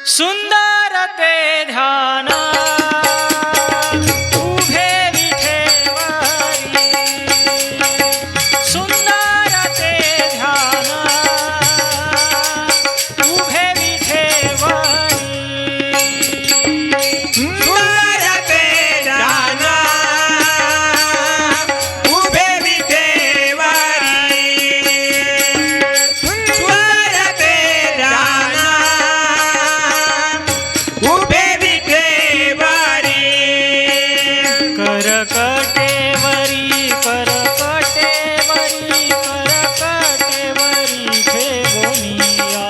सुंदर ते ध्यान उभे विठेवरी, सुंदर ते ध्यान उभे विठेवरी, सुंदर ते ध्यान उभे विठेवरी, सुंदर ते ध्यान उभे विठेवरी, करकटेवरी करकटेवरी करकटेवरी ठेवोनिया,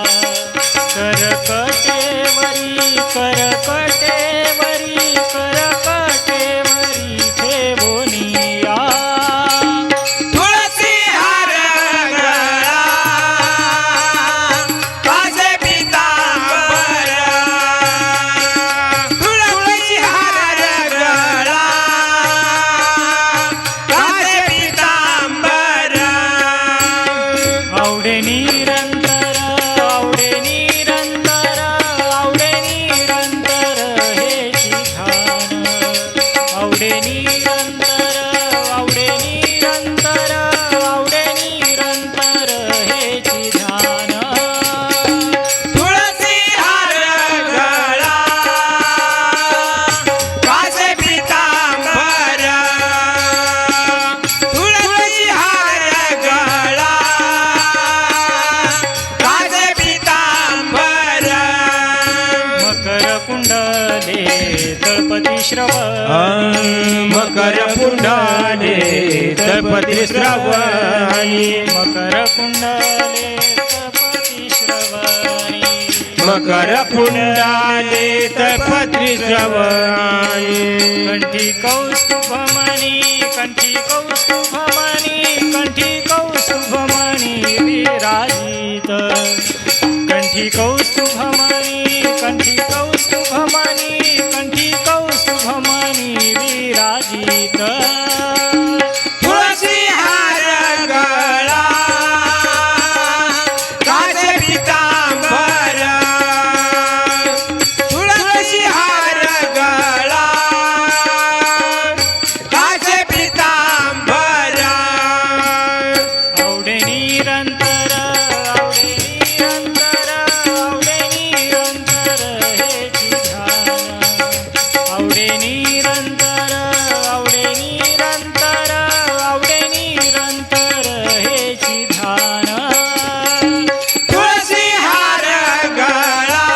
करकटेवरी करकटेवरी करकटेवरी ठेवोनिया, तुळसी हार गळा कासे पितांबर, तुळसी हार गळा कासे पितांबर, आवडे निरंतर आवडे निरंतर आवडे निरंतर हेची ध्यान, आवडे निरंतर आवडे निरंतर आवडे निरंतर हेची ध्यान, तुळसी हार गळा कासे पितांबर, तुळसी हार गळा कासे पितांबर, मकर कुंडले तळपती श्रवणी, मकर पुंडले तळपती श्रवणी, मकर कुंडले तळपती श्रवणी, मकर पुंडले तळपती श्रवणी, कंठी कौस्तुभमणी कंठी कौस्तुभमणी कंठी कौस्तुभमणी विराजित, कंठी कौस्तुभमणी कंठी कौस्तुभमणी कंठी कौस्तुभमणी विराजित, तुळसी हार गळा कासे पितांबर, तुळसी हार गळा कासे पितांबर, आवडे निरंतर आवडे निरंतर आवडे निरंतर हेची ध्यान, आवडे निरंतर आवडे निरंतर आवडे निरंतर हेची ध्यान, तुळसी हार गळा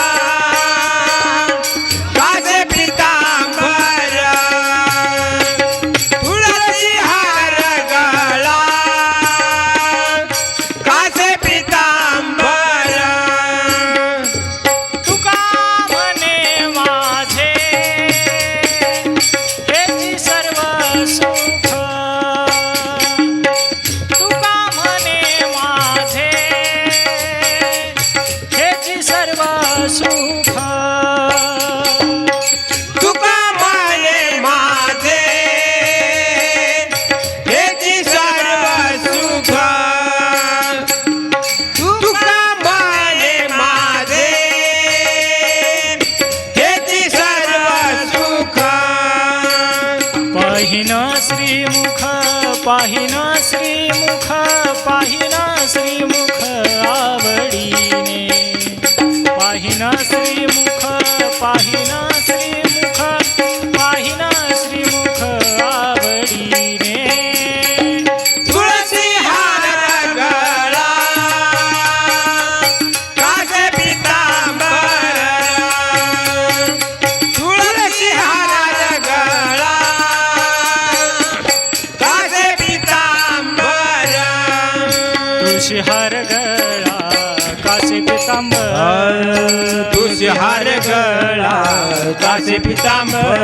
कासे पितांबर, तुळसी हार गळा कासे पितांबर, तुका म्हणे माझे हेची सर्व सुख, तुका म्हणे माझे हेची सर्व सुख, तुका म्हणे माझे हेची सर्व सुख, तुका म्हणे माझे हेची सर्व सुख, पाहिन श्रीमुख पाहिन श्रीमुख पाहिन श्रीमुख आवडीने, पाहिन श्रीमुख पाहिन श्रीमुख पाहिन श्रीमुख आवडीने, तुळसी हार गळा कासे पितांबर, तुळसी हार गळा कासे पितांबर, तुळशी हार गळा कासे पितांबर, तुळसी हार गळा कासे पितांबर,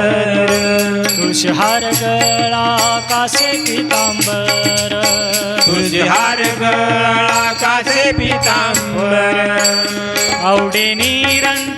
तुळशी हार गळा कासे पितांबर, तुळसी हार गळा कासे पितांबर, आवडे निरंतर